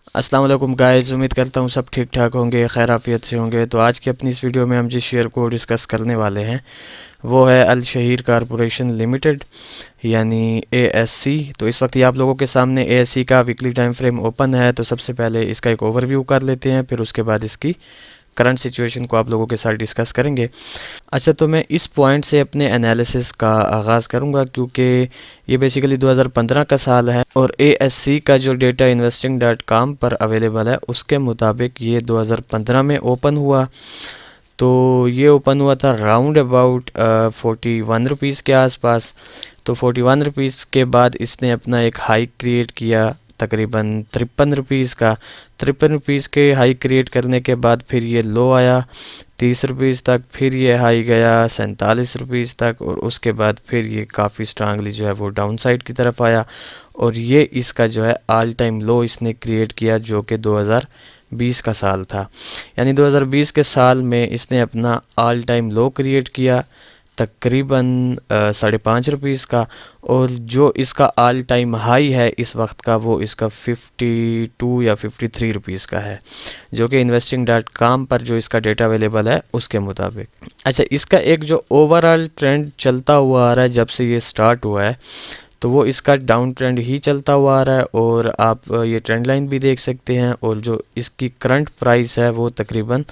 अस्सलाम वालेकुम गाइस, उम्मीद करता हूँ सब ठीक ठाक होंगे, खैर आफियत से होंगे। तो आज की अपनी इस वीडियो में हम जिस शेयर को डिस्कस करने वाले हैं वो है अल शहीर कारपोरेशन लिमिटेड यानी ASC। तो इस वक्त ये आप लोगों के सामने ASC का वीकली टाइम फ्रेम ओपन है। तो सबसे पहले इसका एक ओवरव्यू कर लेते हैं, फिर उसके बाद इसकी करंट सिचुएशन को आप लोगों के साथ डिस्कस करेंगे। अच्छा, तो मैं इस पॉइंट से अपने एनालिसिस का आगाज़ करूंगा क्योंकि ये बेसिकली 2015 का साल है और ASC का जो डेटा investing.com पर अवेलेबल है उसके मुताबिक ये 2015 में ओपन हुआ। तो ये ओपन हुआ था राउंड अबाउट 41 रुपीज़ के आसपास। तो 41 रुपीज़ के बाद इसने अपना एक हाइक क्रिएट किया तकरीबन 53 रुपीज़ का। 53 रुपीज़ के हाई क्रिएट करने के बाद फिर ये लो आया 30 रुपीज़ तक, फिर ये हाई गया 47 रुपीज़ तक और उसके बाद फिर ये काफ़ी स्ट्रांगली जो है वो डाउन साइड की तरफ आया और ये इसका जो है ऑल टाइम लो इसने क्रिएट किया जो कि 2020 का साल था। यानी 2020 के साल में इसने अपना ऑल टाइम लो क्रिएट किया तकरीबन 5.5 रुपीज़ का, और जो इसका ऑल टाइम हाई है इस वक्त का वो इसका 52 या 53 रुपीज़ का है, जो कि investing.com पर जो इसका डेटा अवेलेबल है उसके मुताबिक। अच्छा, इसका एक जो ओवरऑल ट्रेंड चलता हुआ आ रहा है जब से ये स्टार्ट हुआ है तो वो इसका डाउन ट्रेंड ही चलता हुआ आ रहा है और आप ये ट्रेंड लाइन भी देख सकते हैं। और जो इसकी करंट प्राइस है वो तकरीबन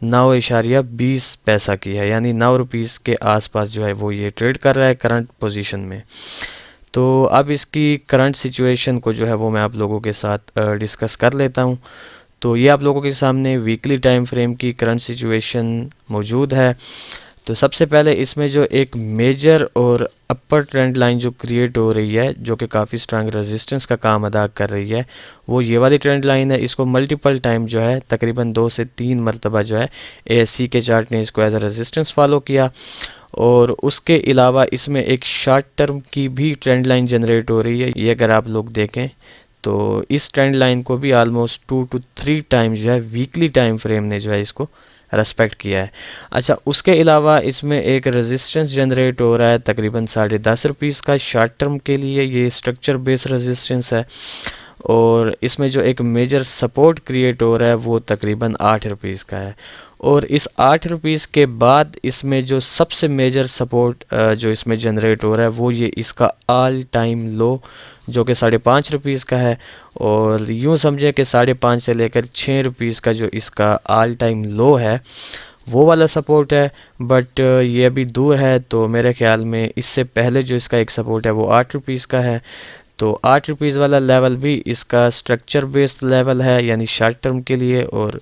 9.20 की है, यानी 9 रुपीज़ के आसपास जो है वो ये ट्रेड कर रहा है करंट पोजीशन में। तो अब इसकी करंट सिचुएशन को जो है वो मैं आप लोगों के साथ डिस्कस कर लेता हूँ। तो ये आप लोगों के सामने वीकली टाइम फ्रेम की करंट सिचुएशन मौजूद है। तो सबसे पहले इसमें जो एक मेजर और अपर ट्रेंड लाइन जो क्रिएट हो रही है जो कि काफ़ी स्ट्रांग रेजिस्टेंस का काम अदा कर रही है वो ये वाली ट्रेंड लाइन है। इसको मल्टीपल टाइम जो है तकरीबन 2 से 3 मरतबा जो है ASC के चार्ट ने इसको एज अ रेजिस्टेंस फॉलो किया। और उसके अलावा इसमें एक शॉर्ट टर्म की भी ट्रेंड लाइन जनरेट हो रही है। ये अगर आप लोग देखें तो इस ट्रेंड लाइन को भी आलमोस्ट 2 to 3 टाइम जो है वीकली टाइम फ्रेम ने जो है इसको रेस्पेक्ट किया है। अच्छा, उसके अलावा इसमें एक रेजिस्टेंस जनरेट हो रहा है तकरीबन 10.5 रुपीज़ का शॉर्ट टर्म के लिए, ये स्ट्रक्चर बेस्ड रेजिस्टेंस है। और इसमें जो एक मेजर सपोर्ट क्रिएट हो रहा है वो तकरीबन 8 रुपीज़ का है। और इस 8 रुपीज़ के बाद इसमें जो सबसे मेजर सपोर्ट जो इसमें जनरेट हो रहा है वो ये इसका ऑल टाइम लो जो कि 5.5 रुपीज़ का है। और यूँ समझे कि 5.5 से लेकर 6 रुपीज़ का जो इसका ऑल टाइम लो है वो वाला सपोर्ट है। बट ये अभी दूर है, तो मेरे ख्याल में इससे पहले जो इसका एक सपोर्ट है वो 8 रुपीज़ का है। तो 8 रुपीज़ वाला लेवल भी इसका स्ट्रक्चर बेस्ड लेवल है यानी शॉर्ट टर्म के लिए, और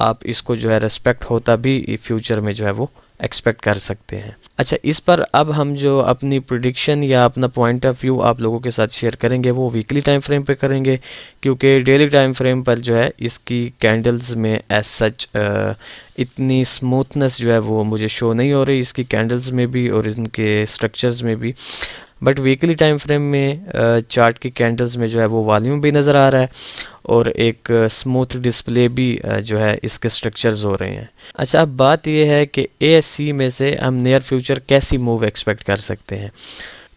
आप इसको जो है रेस्पेक्ट होता भी फ्यूचर में जो है वो एक्सपेक्ट कर सकते हैं। अच्छा, इस पर अब हम जो अपनी प्रिडिक्शन या अपना पॉइंट ऑफ व्यू आप लोगों के साथ शेयर करेंगे वो वीकली टाइम फ्रेम पे करेंगे, क्योंकि डेली टाइम फ्रेम पर जो है इसकी कैंडल्स में एज सच इतनी स्मूथनेस जो है वो मुझे शो नहीं हो रही इसकी कैंडल्स में भी और इनके स्ट्रक्चर्स में भी। बट वीकली टाइम फ्रेम में चार्ट की कैंडल्स में जो है वो वॉल्यूम भी नज़र आ रहा है और एक स्मूथ डिस्प्ले भी जो है इसके स्ट्रक्चर्स हो रहे हैं। अच्छा, अब बात यह है कि ASC में से हम नियर फ्यूचर कैसी मूव एक्सपेक्ट कर सकते हैं।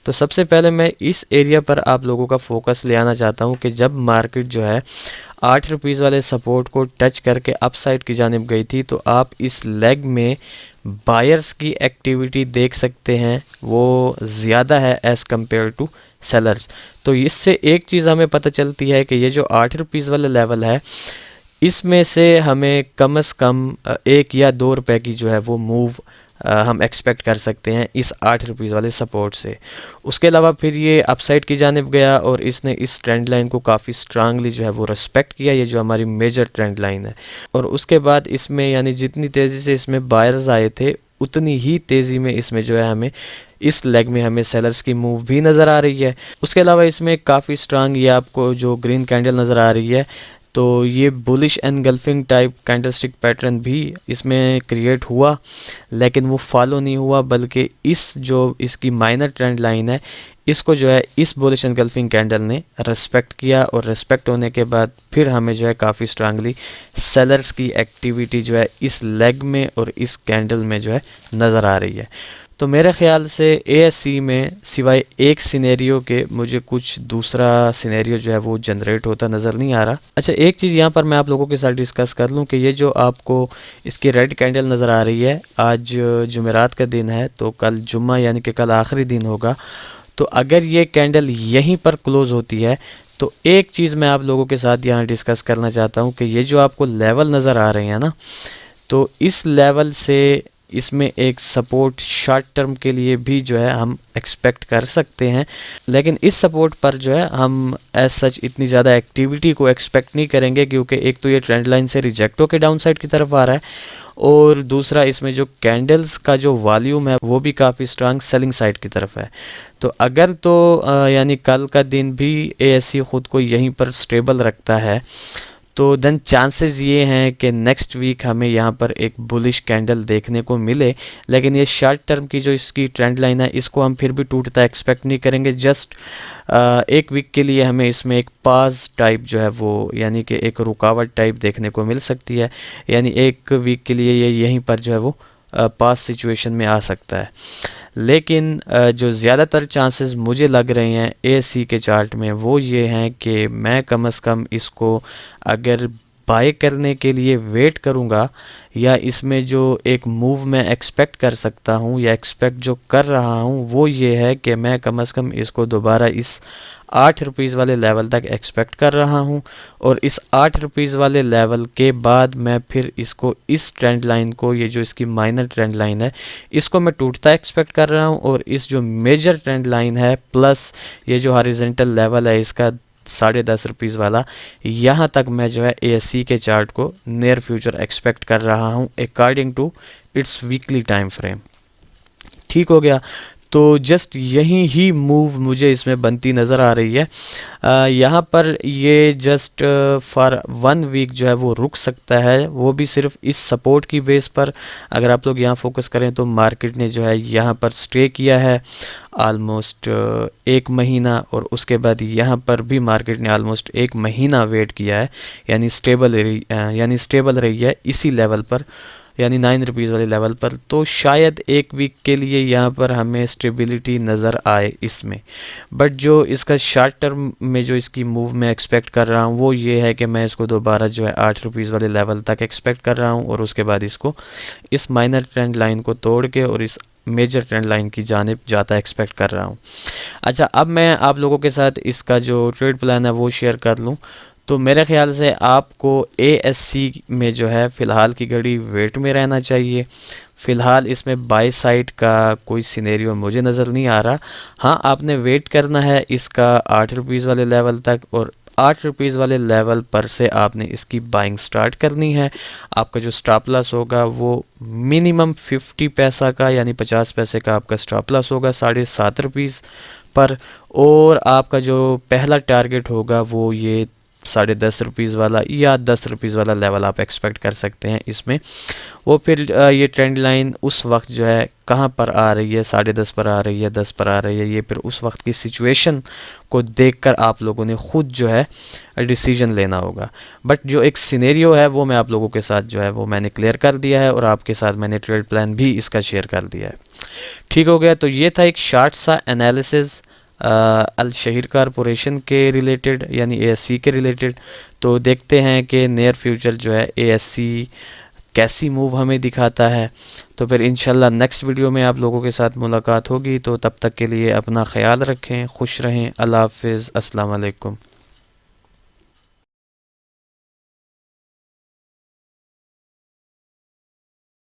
तो सबसे पहले मैं इस एरिया पर आप लोगों का फोकस ले आना चाहता हूँ कि जब मार्केट जो है 8 रुपीज़ वाले सपोर्ट को टच करके अपसाइड की जानिब गई थी तो आप इस लेग में बायर्स की एक्टिविटी देख सकते हैं, वो ज़्यादा है एज़ कम्पेयर टू सेलर्स। तो इससे एक चीज़ हमें पता चलती है कि ये जो 8 रुपीज़ वाला लेवल है इसमें से हमें कम से कम 1 या 2 रुपए की जो है वो मूव हम एक्सपेक्ट कर सकते हैं इस 8 रुपीज़ वाले सपोर्ट से। उसके अलावा फिर ये अपसाइड की जानिब गया और इसने इस ट्रेंड लाइन को काफ़ी स्ट्रांगली जो है वो रेस्पेक्ट किया, ये जो हमारी मेजर ट्रेंड लाइन है। और उसके बाद इसमें यानी जितनी तेज़ी से इसमें बायर्स आए थे उतनी ही तेज़ी में इसमें जो है हमें इस लेग में हमें सेलर्स की मूव भी नज़र आ रही है। उसके अलावा इसमें काफ़ी स्ट्रांग ये आपको जो ग्रीन कैंडल नज़र आ रही है, तो ये bullish engulfing type candlestick pattern भी इसमें क्रिएट हुआ लेकिन वो फॉलो नहीं हुआ, बल्कि इस जो इसकी माइनर ट्रेंड लाइन है इसको जो है इस बुलिश एनगल्फिंग कैंडल ने रेस्पेक्ट किया और रेस्पेक्ट होने के बाद फिर हमें जो है काफ़ी स्ट्रांगली सेलर्स की एक्टिविटी जो है इस लेग में और इस कैंडल में जो है नज़र आ रही है। तो मेरे ख़्याल से ASC में सिवाय एक सिनेरियो के मुझे कुछ दूसरा सिनेरियो जो है वो जनरेट होता नज़र नहीं आ रहा। अच्छा, एक चीज़ यहाँ पर मैं आप लोगों के साथ डिस्कस कर लूँ कि ये जो आपको इसकी रेड कैंडल नज़र आ रही है, आज जुमेरात का दिन है, तो कल जुम्मा यानी कि कल आखिरी दिन होगा। तो अगर ये कैंडल यहीं पर क्लोज़ होती है तो एक चीज़ मैं आप लोगों के साथ यहाँ डिस्कस करना चाहता हूँ कि ये जो आपको लेवल नज़र आ रहे हैं ना, तो इस लेवल से इसमें एक सपोर्ट शॉर्ट टर्म के लिए भी जो है हम एक्सपेक्ट कर सकते हैं, लेकिन इस सपोर्ट पर जो है हम एज सच इतनी ज़्यादा एक्टिविटी को एक्सपेक्ट नहीं करेंगे, क्योंकि एक तो ये ट्रेंड लाइन से रिजेक्ट होकर डाउन साइड की तरफ आ रहा है, और दूसरा इसमें जो कैंडल्स का जो वॉल्यूम है वो भी काफ़ी स्ट्रांग सेलिंग साइड की तरफ है। तो अगर तो यानी कल का दिन भी ASC ख़ुद को यहीं पर स्टेबल रखता है, तो देन चांसेस ये हैं कि नेक्स्ट वीक हमें यहाँ पर एक बुलिश कैंडल देखने को मिले, लेकिन ये शॉर्ट टर्म की जो इसकी ट्रेंड लाइन है इसको हम फिर भी टूटता एक्सपेक्ट नहीं करेंगे। जस्ट एक वीक के लिए हमें इसमें एक पास टाइप जो है वो यानी कि एक रुकावट टाइप देखने को मिल सकती है, यानी एक वीक के लिए ये यहीं पर जो है वो पास सिचुएशन में आ सकता है। लेकिन जो ज़्यादातर चांसेस मुझे लग रहे हैं ASC के चार्ट में वो ये हैं कि मैं कम से कम इसको अगर बाय करने के लिए वेट करूंगा, या इसमें जो एक मूव मैं एक्सपेक्ट कर सकता हूं या एक्सपेक्ट जो कर रहा हूं वो ये है कि मैं कम से कम इसको दोबारा इस 8 रुपीज़ वाले लेवल तक एक्सपेक्ट कर रहा हूं, और इस 8 रुपीज़ वाले लेवल के बाद मैं फिर इसको इस ट्रेंड लाइन को, ये जो इसकी माइनर ट्रेंड लाइन है, इसको मैं टूटता एक्सपेक्ट कर रहा हूं, और इस जो मेजर ट्रेंड लाइन है प्लस ये जो हॉरिजॉन्टल लेवल है इसका 10.5 रुपीज़ वाला, यहाँ तक मैं जो है ASC के चार्ट को नियर फ्यूचर एक्सपेक्ट कर रहा हूँ according to its weekly time frame. ठीक हो गया, तो जस्ट यही ही मूव मुझे इसमें बनती नज़र आ रही है। यहाँ पर ये जस्ट फॉर 1 वीक जो है वो रुक सकता है, वो भी सिर्फ इस सपोर्ट की बेस पर। अगर आप लोग यहाँ फोकस करें तो मार्केट ने जो है यहाँ पर स्टे किया है आलमोस्ट 1 महीना, और उसके बाद यहाँ पर भी मार्केट ने आलमोस्ट 1 महीना वेट किया है, यानी स्टेबल रही है इसी लेवल पर, यानी 9 रुपीज़ वाले लेवल पर। तो शायद 1 वीक के लिए यहाँ पर हमें स्टेबिलिटी नज़र आए इसमें, बट जो इसका शॉर्ट टर्म में जो इसकी मूव मैं एक्सपेक्ट कर रहा हूँ वो ये है कि मैं इसको दोबारा जो है 8 रुपीज़ वाले लेवल तक एक्सपेक्ट कर रहा हूँ, और उसके बाद इसको इस माइनर ट्रेंड लाइन को तोड़ के और इस मेजर ट्रेंड लाइन की जानिब जाता एक्सपेक्ट कर रहा हूँ। अच्छा, अब मैं आप लोगों के साथ इसका जो ट्रेड प्लान है वो शेयर कर लूँ। तो मेरे ख़्याल से आपको ASC में जो है फ़िलहाल की घड़ी वेट में रहना चाहिए। फ़िलहाल इसमें बाय साइड का कोई सिनेरियो मुझे नज़र नहीं आ रहा। हाँ, आपने वेट करना है इसका 8 रुपीज़ वाले लेवल तक, और 8 रुपीज़ वाले लेवल पर से आपने इसकी बाइंग स्टार्ट करनी है। आपका जो स्टॉप लॉस होगा वो मिनिमम 50 पैसा का, यानी 50 पैसे का आपका स्टॉप लॉस होगा 7.5 रुपीज़ पर, और आपका जो पहला टारगेट होगा वो ये 10.5 रुपीज़ वाला या 10 रुपीज़ वाला लेवल आप एक्सपेक्ट कर सकते हैं इसमें। वो फिर ये ट्रेंड लाइन उस वक्त जो है कहाँ पर आ रही है, 10.5 पर आ रही है, 10 पर आ रही है, ये फिर उस वक्त की सिचुएशन को देखकर आप लोगों ने ख़ुद जो है डिसीजन लेना होगा। बट जो एक सिनेरियो है वो मैं आप लोगों के साथ जो है वो मैंने क्लियर कर दिया है, और आपके साथ मैंने ट्रेड प्लान भी इसका शेयर कर दिया है। ठीक हो गया, तो ये था एक शार्ट सा एनालिसिस अल शहीर कॉरपोरेशन के रिलेटेड, यानी ASC के रिलेटेड। तो देखते हैं कि नियर फ्यूचर जो है ASC कैसी मूव हमें दिखाता है। तो फिर इंशाल्लाह नेक्स्ट वीडियो में आप लोगों के साथ मुलाकात होगी। तो तब तक के लिए अपना ख्याल रखें, खुश रहें, अल्लाह हाफ़िज़, अस्सलाम वालेकुम।